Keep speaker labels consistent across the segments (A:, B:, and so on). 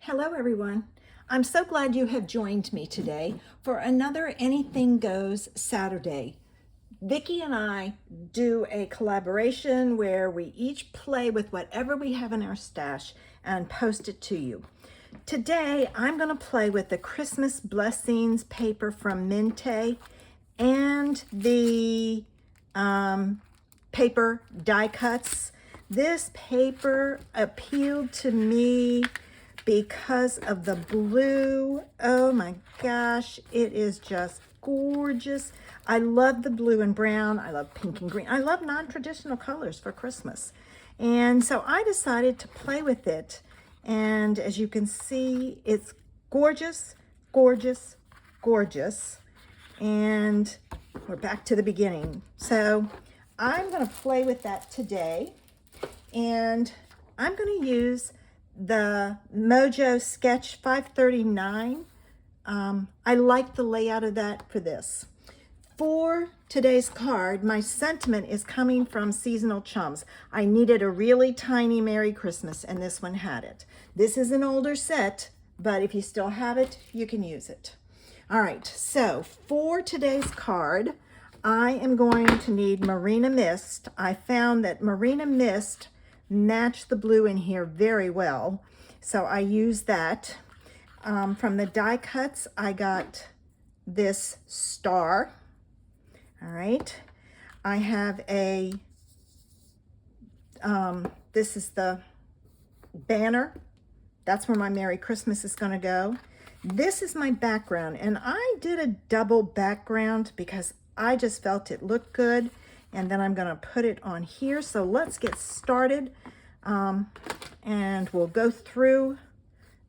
A: Hello everyone. I'm so glad you have joined me today for another Anything Goes Saturday. Vicki and I do a collaboration where we each play with whatever we have in our stash and post it to you. Today I'm going to play with the Christmas Blessings paper from 𝘃𝗶𝗱𝗲 and the paper die cuts. This paper appealed to me because of the blue. Oh my gosh, it is just gorgeous. I love the blue and brown. I love pink and green. I love non-traditional colors for Christmas. And so I decided to play with it. And as you can see, it's gorgeous, gorgeous, gorgeous. And we're back to the beginning. So I'm going to play with that today. And I'm going to use the Mojo Sketch 539. I like the layout of that for this. For today's card, my sentiment is coming from Seasonal Chums. I needed a really tiny Merry Christmas, and this one had it. This is an older set, but if you still have it, you can use it. All right, so for today's card, I am going to need Marina Mist. I found that Marina Mist matched the blue in here very well, so I used that. From the die cuts, I got this star. All right, I have a this is the banner. That's where my Merry Christmas is going to go. This is my background, and I did a double background because I just felt it looked good. And then I'm going to put it on here. So let's get started. And we'll go through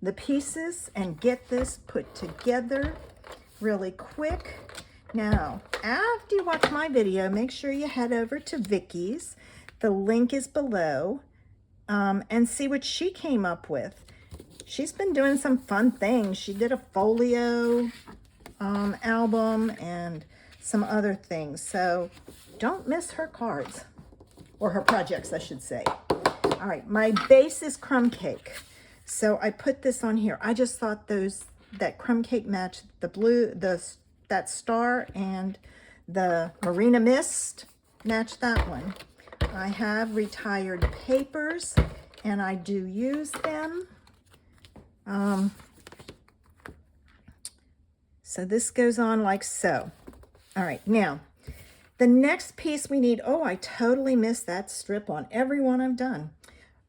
A: the pieces and get this put together really quick. Now, after you watch my video, make sure you head over to Vicki's. The link is below. And see what she came up with. She's been doing some fun things. She did a folio album and some other things. So don't miss her cards, or her projects, I should say. All right, my base is crumb cake. So I put this on here. I just thought that crumb cake matched the blue, that star, and the Marina Mist matched that one. I have retired papers, and I do use them. So this goes on like so. All right, now, the next piece we need, oh, I totally missed that strip on every one I've done.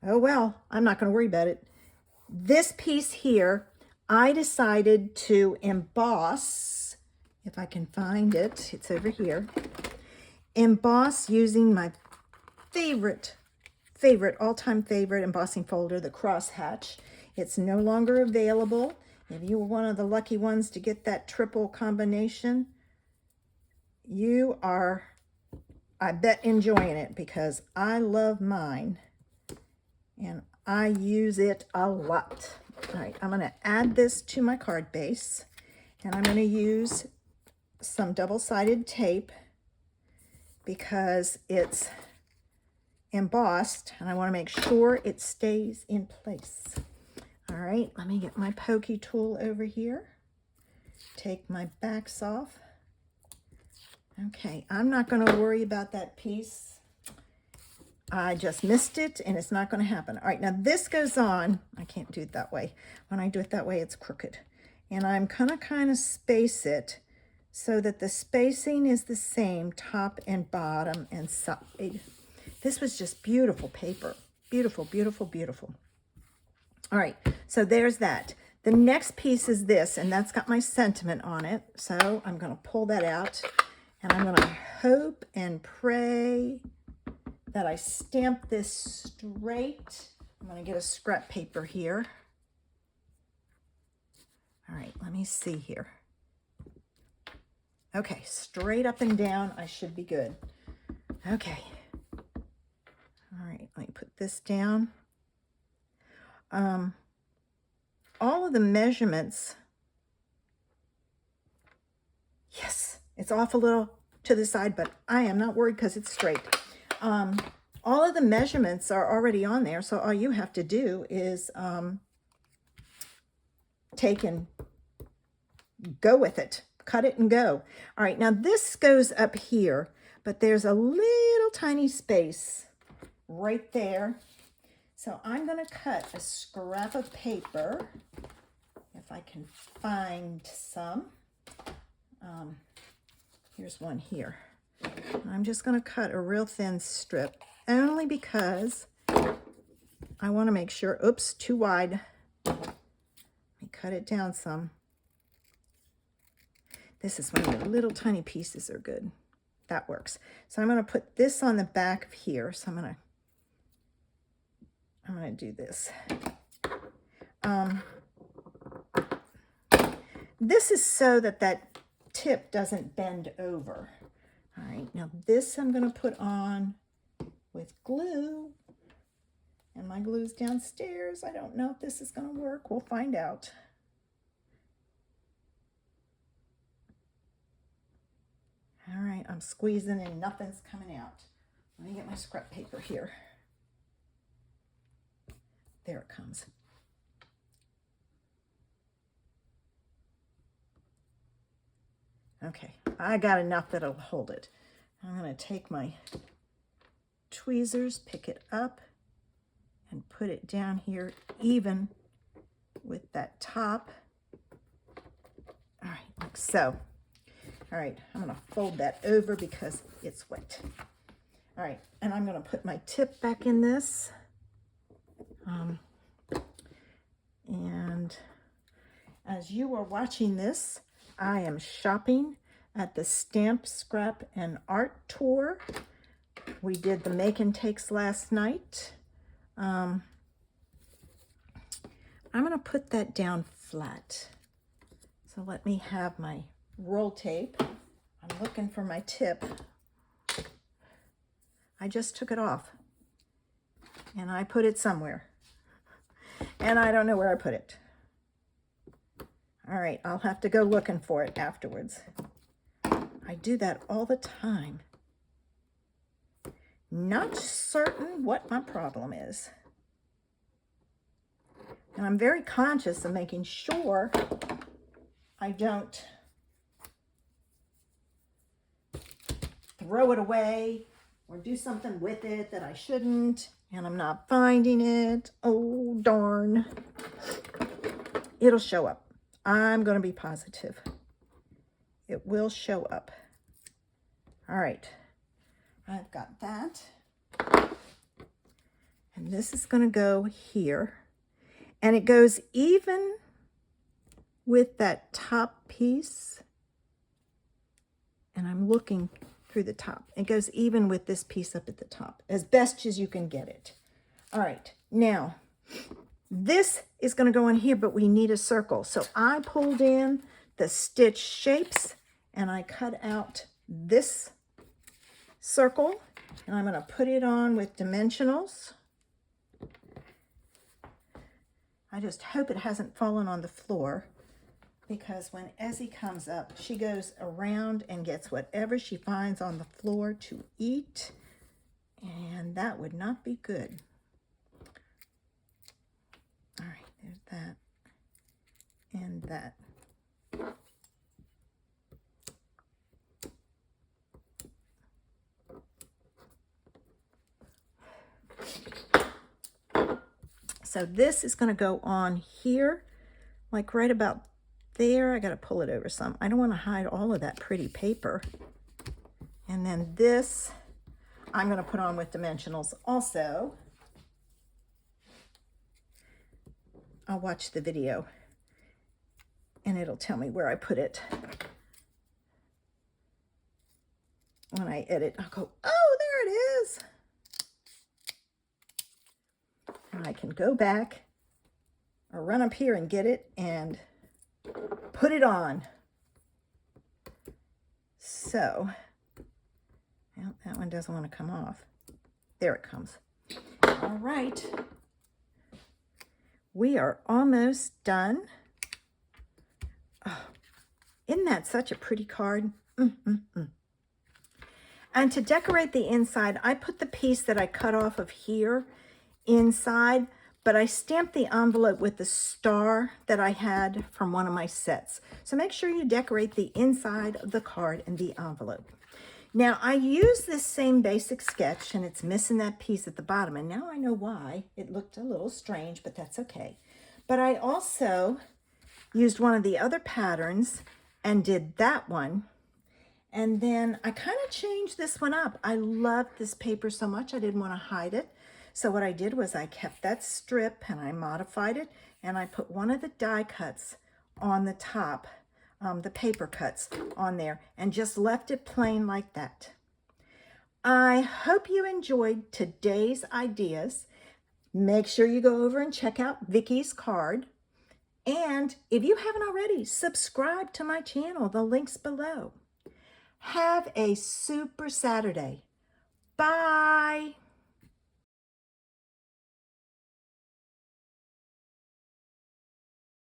A: Oh, well, I'm not going to worry about it. This piece here, I decided to emboss, if I can find it, it's over here, emboss using my all-time favorite embossing folder, the crosshatch. It's no longer available. If you were one of the lucky ones to get that triple combination, you are, I bet, enjoying it, because I love mine and I use it a lot. All right, I'm going to add this to my card base, and I'm going to use some double-sided tape because it's embossed and I want to make sure it stays in place. All right, let me get my pokey tool over here. Take my backs off. Okay, I'm not going to worry about that piece. I just missed it, and it's not going to happen. All right, now this goes on. I can't do it that way. When I do it that way, it's crooked. And I'm going to kind of space it so that the spacing is the same, top and bottom and side. This was just beautiful paper. Beautiful, beautiful, beautiful. All right, so there's that. The next piece is this, and that's got my sentiment on it. So I'm going to pull that out. And I'm going to hope and pray that I stamp this straight. I'm going to get a scrap paper here. All right, let me see here. Okay, straight up and down, I should be good. Okay. All right, let me put this down. All of the measurements, yes, it's off a little to the side, but I am not worried because it's straight. All of the measurements are already on there, so all you have to do is take and go with it. Cut it and go. All right, now this goes up here, but there's a little tiny space right there. So I'm going to cut a scrap of paper, if I can find some. Here's one here. I'm just going to cut a real thin strip, only because I want to make sure, oops, too wide. Let me cut it down some. This is when the little tiny pieces are good. That works. So I'm going to put this on the back of here. So I'm going to do this. This is so that that tip doesn't bend over. All right, now this I'm going to put on with glue. And my glue's downstairs. I don't know if this is going to work. We'll find out. All right, I'm squeezing and nothing's coming out. Let me get my scrap paper here. There it comes. Okay, I got enough that'll hold it. I'm going to take my tweezers, pick it up, and put it down here even with that top. All right, like so. All right, I'm going to fold that over because it's wet. All right, and I'm going to put my tip back in this. And as you are watching this, I am shopping at the Stamp, Scrap, and Art Tour. We did the make and takes last night. I'm going to put that down flat. So let me have my roll tape. I'm looking for my tip. I just took it off and I put it somewhere. And I don't know where I put it. All right, I'll have to go looking for it afterwards. I do that all the time. Not certain what my problem is. And I'm very conscious of making sure I don't throw it away or do something with it that I shouldn't, and I'm not finding it. Oh, darn. It'll show up. I'm going to be positive. It will show up. All right. I've got that. And this is going to go here. And it goes even with that top piece. And I'm looking through the top. It goes even with this piece up at the top, as best as you can get it. All right, now this is going to go in here, but we need a circle. So I pulled in the stitch shapes and I cut out this circle, and I'm going to put it on with dimensionals. I just hope it hasn't fallen on the floor, because when 𝘃𝗍 comes up, she goes around and gets whatever she finds on the floor to eat, and that would not be good. All right, there's that and that. So this is going to go on here, like right about there. I got to pull it over some. I don't want to hide all of that pretty paper. And then this, I'm going to put on with dimensionals also. I'll watch the video and it'll tell me where I put it. When I edit, I'll go, oh, there it is. And I can go back or run up here and get it and put it on. So, well, that one doesn't want to come off. There it comes. All right. We are almost done. Oh, isn't that such a pretty card? And to decorate the inside, I put the piece that I cut off of here inside, but I stamped the envelope with the star that I had from one of my sets. So make sure you decorate the inside of the card and the envelope. Now I used this same basic sketch, and it's missing that piece at the bottom, and now I know why. It looked a little strange, but that's okay. But I also used one of the other patterns and did that one. And then I kind of changed this one up. I loved this paper so much I didn't want to hide it. So what I did was I kept that strip and I modified it, and I put one of the die cuts on the top, the paper cuts on there, and just left it plain like that. I hope you enjoyed today's ideas. Make sure you go over and check out Vicky's card. And if you haven't already, subscribe to my channel. The link's below. Have a super Saturday. Bye.